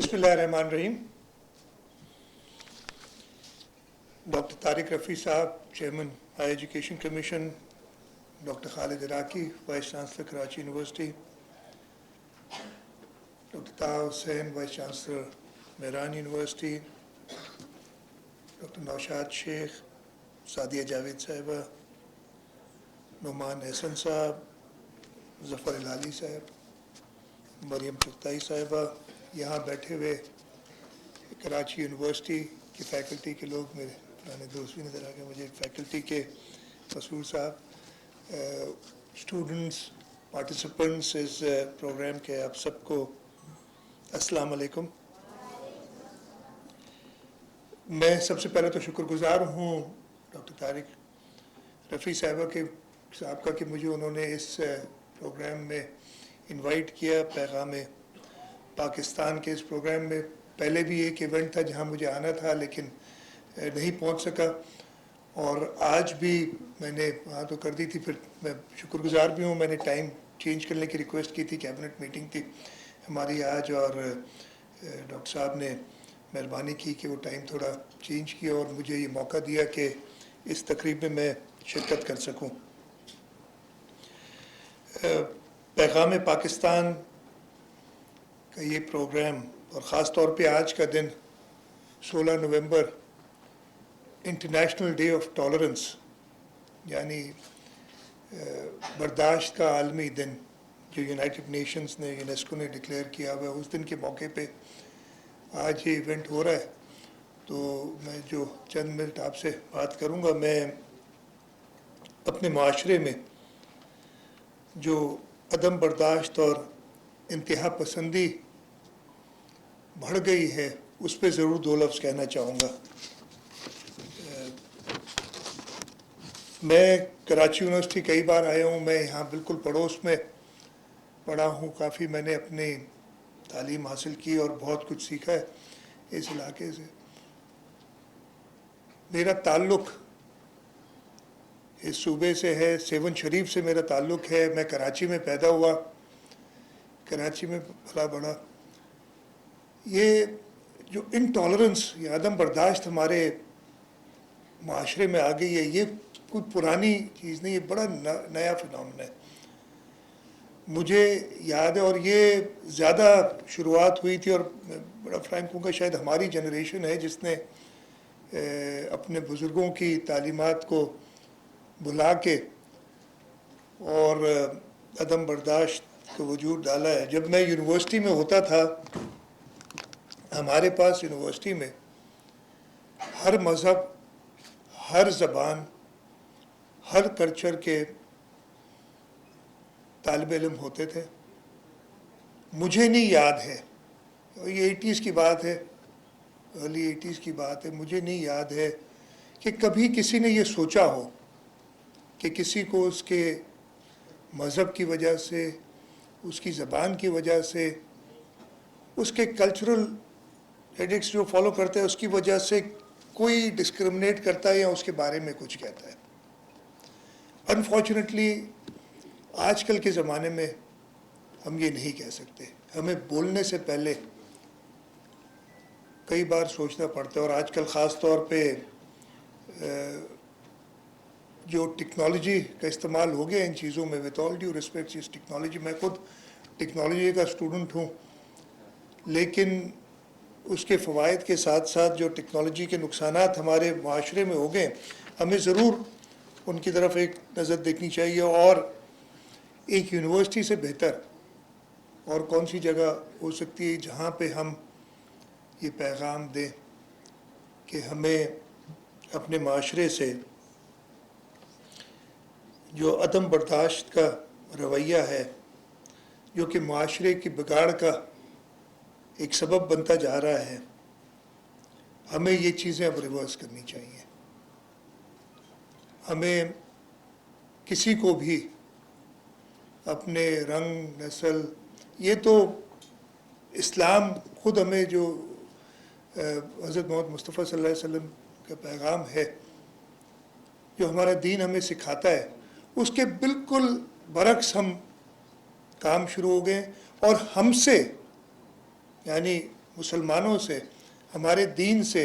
बिस्मिल्लाहिर्रहमानिर्रहीम। Doctor Tariq Rafi sahab, chairman high education commission, doctor Khalid Iraqi, vice chancellor Karachi university, doctor Taha Hussain, vice chancellor Mehran university, doctor Naushad Sheikh, Sadia Javed sahiba, Noman Ehsan साहब, ज़फ़र इलाली साहब, मरियम चुगताई साहिबा, यहाँ बैठे हुए कराची यूनिवर्सिटी की फ़ैकल्टी के लोग, मेरे पुराने दोस्त भी नज़र आ गए मुझे, फ़ैकल्टी के मसूर साहब, स्टूडेंट्स, पार्टिसिपेंट्स इस प्रोग्राम के, आप सबको अस्सलाम वालेकुम। मैं सबसे पहले तो शुक्रगुज़ार हूँ डॉक्टर तारिक रफ़ी साहब का कि मुझे उन्होंने इस प्रोग्राम में इनवाइट किया। पैगाम पाकिस्तान के इस प्रोग्राम में पहले भी एक इवेंट था जहां मुझे आना था लेकिन नहीं पहुंच सका, और आज भी मैंने वहाँ तो कर दी थी। फिर मैं शुक्रगुज़ार भी हूँ, मैंने टाइम चेंज करने की रिक्वेस्ट की थी, कैबिनेट मीटिंग थी हमारी आज, और डॉक्टर साहब ने मेहरबानी की कि वो टाइम थोड़ा चेंज किया और मुझे ये मौका दिया कि इस तकरीब में मैं शिरकत कर सकूँ। पैगाम पाकिस्तान का ये प्रोग्राम और ख़ास तौर पे आज का दिन 16 नवंबर इंटरनेशनल डे ऑफ टॉलरेंस यानी बर्दाश्त का आलमी दिन जो यूनाइटेड नेशंस ने, यूनेस्को ने डिक्लेयर किया हुआ है, उस दिन के मौके पे आज ये इवेंट हो रहा है। तो मैं जो चंद मिनट आपसे बात करूँगा, मैं अपने माशरे में जो अदम बर्दाश्त और इंतहा पसंदी बढ़ गई है उस पर ज़रूर दो लफ्ज़ कहना चाहूँगा। मैं कराची यूनिवर्सिटी कई बार आया हूँ, मैं यहाँ बिल्कुल पड़ोस में पढ़ा हूँ, काफ़ी मैंने अपनी तालीम हासिल की और बहुत कुछ सीखा है इस इलाके से। मेरा ताल्लुक़ इस सूबे से है, सेवन शरीफ से मेरा ताल्लुक़ है। मैं कराची में पैदा हुआ, कराची में पला बड़ा। ये जो इनटॉलरेंस या अदम बर्दाश्त हमारे माशरे में आ गई है, ये कोई पुरानी चीज़ नहीं, ये बड़ा नया फिनोमेना है। मुझे याद है, और ये ज़्यादा शुरुआत हुई थी, और मैं बड़ा फ्रैंक हूँ, शायद हमारी जनरेशन है जिसने अपने बुज़ुर्गों की तालीमात को बुला के और अदम बर्दाश्त को वजूद डाला है। जब मैं यूनिवर्सिटी में होता था, हमारे पास यूनिवर्सिटी में हर मज़हब, हर ज़बान, हर कल्चर के तालिब इल्म होते थे। मुझे नहीं याद है, ये 80s की बात है, अर्ली 80s की बात है, मुझे नहीं याद है कि कभी किसी ने ये सोचा हो कि किसी को उसके मज़हब की वजह से, उसकी ज़बान की वजह से, उसके कल्चरल एडिक्ट्स जो फॉलो करते हैं उसकी वजह से कोई डिस्क्रिमिनेट करता है या उसके बारे में कुछ कहता है। अनफॉर्चुनेटली आजकल के ज़माने में हम ये नहीं कह सकते। हमें बोलने से पहले कई बार सोचना पड़ता है, और आजकल ख़ास तौर पे जो टेक्नोलॉजी का इस्तेमाल हो गया इन चीज़ों में, विद ऑल ड्यू रिस्पेक्ट इस टेक्नोलॉजी, मैं खुद टेक्नोलॉजी का स्टूडेंट हूँ, लेकिन उसके फ़वाइद के साथ साथ जो टेक्नोलॉजी के नुकसानात हमारे माशरे में हो गए, हमें ज़रूर उनकी तरफ एक नज़र देखनी चाहिए। और एक यूनिवर्सिटी से बेहतर और कौन सी जगह हो सकती है जहाँ पे हम ये पैगाम दें कि हमें अपने माशरे से जो अदम बर्दाश्त का रवैया है, जो कि माशरे की बिगाड़ का एक सबब बनता जा रहा है, हमें ये चीज़ें अब रिवर्स करनी चाहिए। हमें किसी को भी अपने रंग, नस्ल, ये तो इस्लाम खुद हमें जो हज़रत मोहम्मद मुस्तफ़ा सल्लल्लाहु अलैहि वसल्लम का पैगाम है, जो हमारा दीन हमें सिखाता है, उसके बिल्कुल बरक्स हम काम शुरू हो गए। और हमसे यानी मुसलमानों से, हमारे दीन से,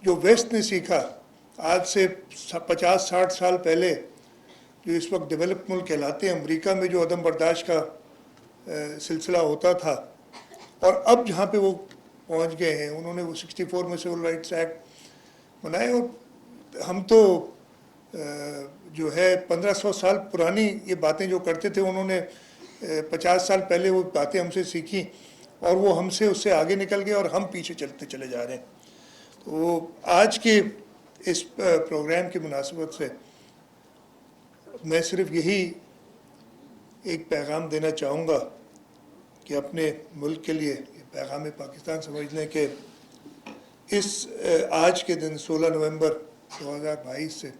जो वेस्ट ने सीखा आज से 50-60 साल पहले, जो इस वक्त डेवलप मुल्क कहलाते हैं, अमेरिका में जो अदम बर्दाश्त का सिलसिला होता था, और अब जहाँ पे वो पहुँच गए हैं, उन्होंने वो 64 में सिविल राइट्स एक्ट बनाए, और हम तो जो है 1500 साल पुरानी ये बातें जो करते थे, उन्होंने 50 साल पहले वो बातें हमसे सीखी, और वो हमसे उससे आगे निकल गए और हम पीछे चलते चले जा रहे हैं। तो आज के इस प्रोग्राम की मुनासिबत से मैं सिर्फ यही एक पैगाम देना चाहूँगा कि अपने मुल्क के लिए पैगाम पाकिस्तान समझ लें कि इस आज के दिन 16 नवंबर 2022 से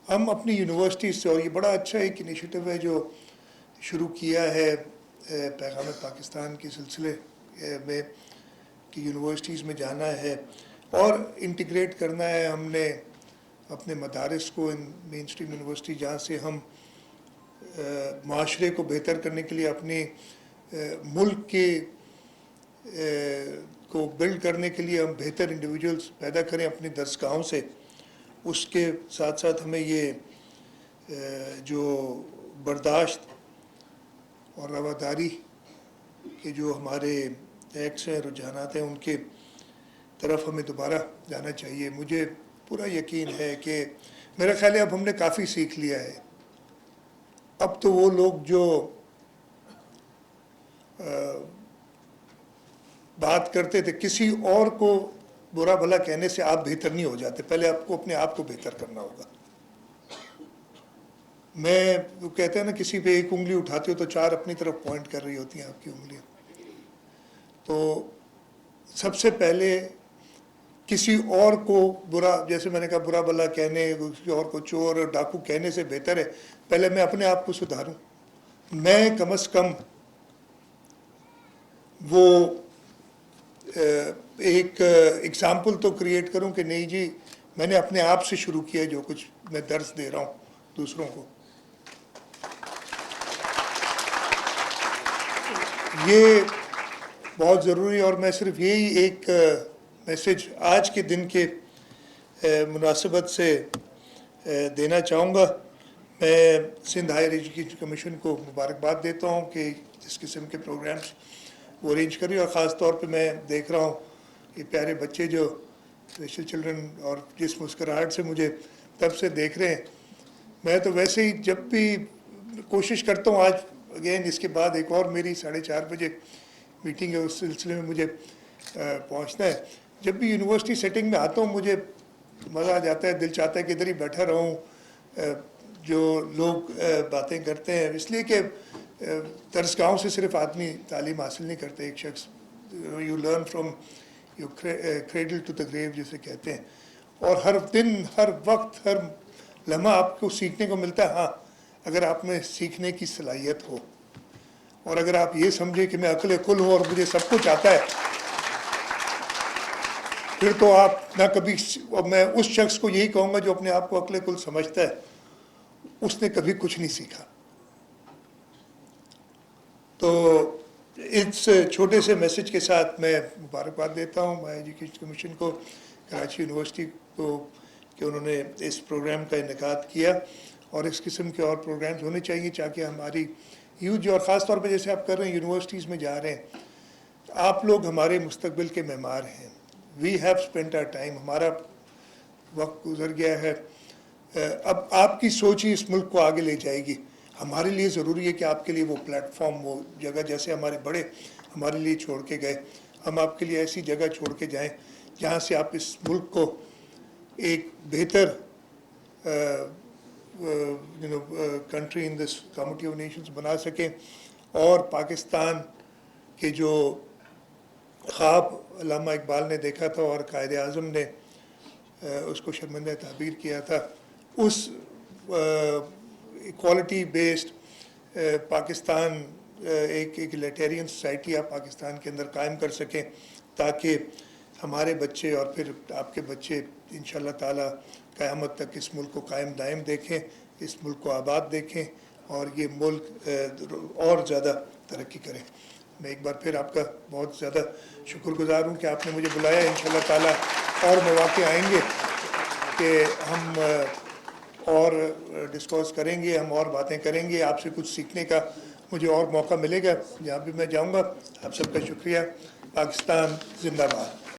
हम अपनी यूनिवर्सिटी से, और ये बड़ा अच्छा एक इनिशिएटिव है जो शुरू किया है पैगाम पाकिस्तान के सिलसिले में, कि यूनिवर्सिटीज़ में जाना है और इंटीग्रेट करना है हमने अपने मदारिस को इन मेन स्ट्रीम यूनिवर्सिटी, जहाँ से हम माशरे को बेहतर करने के लिए, अपने मुल्क के को बिल्ड करने के लिए हम बेहतर इंडिविजुअल्स पैदा करें अपनी दरसगाहों से। उसके साथ साथ हमें ये जो बर्दाश्त और रवादारी के जो हमारे एक्ट्स हैं, रुझानात हैं, उनके तरफ हमें दोबारा जाना चाहिए। मुझे पूरा यकीन है कि मेरा ख्याल है अब हमने काफ़ी सीख लिया है। अब तो वो लोग जो बात करते थे किसी और को बुरा भला कहने से आप बेहतर नहीं हो जाते, पहले आपको अपने आप को बेहतर करना होगा। मैं वो कहते हैं ना, किसी पे एक उंगली उठाते हो तो 4 अपनी तरफ पॉइंट कर रही होती हैं आपकी उंगलियां। तो सबसे पहले किसी और को बुरा, जैसे मैंने कहा, बुरा भला कहने, किसी और को चोर और डाकू कहने से बेहतर है पहले मैं अपने आप को सुधारूं। मैं कम से कम वो एक एग्जाम्पल तो क्रिएट करूं कि नहीं जी, मैंने अपने आप से शुरू किया जो कुछ मैं दर्स दे रहा हूं दूसरों को। ये बहुत ज़रूरी है। और मैं सिर्फ यही एक मैसेज आज के दिन के मुनासिबत से देना चाहूँगा। मैं सिंध हायर एजुकेशन कमीशन को मुबारकबाद देता हूँ कि जिस किस्म के प्रोग्राम्स वो अरेंज कर रही है, और ख़ास तौर पे मैं देख रहा हूँ ये प्यारे बच्चे जो स्पेशल चिल्ड्रन, और जिस मुस्कुराहट से मुझे तब से देख रहे हैं। मैं तो वैसे ही जब भी कोशिश करता हूँ, आज अगेन इसके बाद एक और मेरी 4:30 बजे मीटिंग है, उस सिलसिले में मुझे पहुँचना है। जब भी यूनिवर्सिटी सेटिंग में आता हूँ मुझे मज़ा आ जाता है, दिल चाहता है कि इधर ही बैठा रहूँ, जो लोग बातें करते हैं, इसलिए कि दरसगाहों से सिर्फ आदमी तालीम हासिल नहीं करते। एक शख्स, you learn from you cradle to the grave जिसे कहते हैं, और हर दिन, हर वक्त, हर लम्हा आपको सीखने को मिलता है। हाँ, अगर आप में सीखने की सलाहियत हो, और अगर आप ये समझे कि मैं अक्ल कुल हूँ और मुझे सब कुछ आता है, फिर तो आप ना कभी, और मैं उस शख्स को यही कहूँगा जो अपने आप को अक्ल कुल समझता है, उसने कभी कुछ नहीं सीखा। तो इस छोटे से मैसेज के साथ मैं मुबारकबाद देता हूँ हायर एजुकेशन कमीशन को, कराची यूनिवर्सिटी को, कि उन्होंने इस प्रोग्राम का इनेकाद किया, और इस किस्म के और प्रोग्राम्स होने चाहिए ताकि हमारी यूथ, और ख़ास तौर पे जैसे आप कर रहे हैं, यूनिवर्सिटीज़ में जा रहे हैं, आप लोग हमारे मुस्तकबिल के मेहमान हैं। We have spent our time, हमारा वक्त गुजर गया है, अब आपकी सोच ही इस मुल्क को आगे ले जाएगी। हमारे लिए ज़रूरी है कि आपके लिए वो प्लेटफॉर्म, वो जगह, जैसे हमारे बड़े हमारे लिए छोड़ के गए, हम आपके लिए ऐसी जगह छोड़ के जाएं जहाँ से आप इस मुल्क को एक बेहतर country in this community of Nations बना सकें, और पाकिस्तान के जो ख्वाब अल्लामा इकबाल ने देखा था और कायद आज़म ने उसको शर्मिंदा ताबीर किया था, उस इक्वालिटी बेस्ड पाकिस्तान, एक इक्वलिटेरियन सोसाइटी आप पाकिस्तान के अंदर कायम कर सकें, ताकि हमारे बच्चे और फिर आपके बच्चे इंशाअल्लाह ताला क़यामत तक इस मुल्क को कायम दायम देखें, इस मुल्क को आबाद देखें, और ये मुल्क और ज़्यादा तरक्की करें। मैं एक बार फिर आपका बहुत ज़्यादा शुक्रगुजार हूँ कि आपने मुझे बुलाया। इंशाअल्लाह ताला और मौके आएंगे कि हम और डिस्कस करेंगे, हम और बातें करेंगे, आपसे कुछ सीखने का मुझे और मौका मिलेगा जहाँ भी मैं जाऊँगा। आप सबका शुक्रिया। पाकिस्तान जिंदाबाद।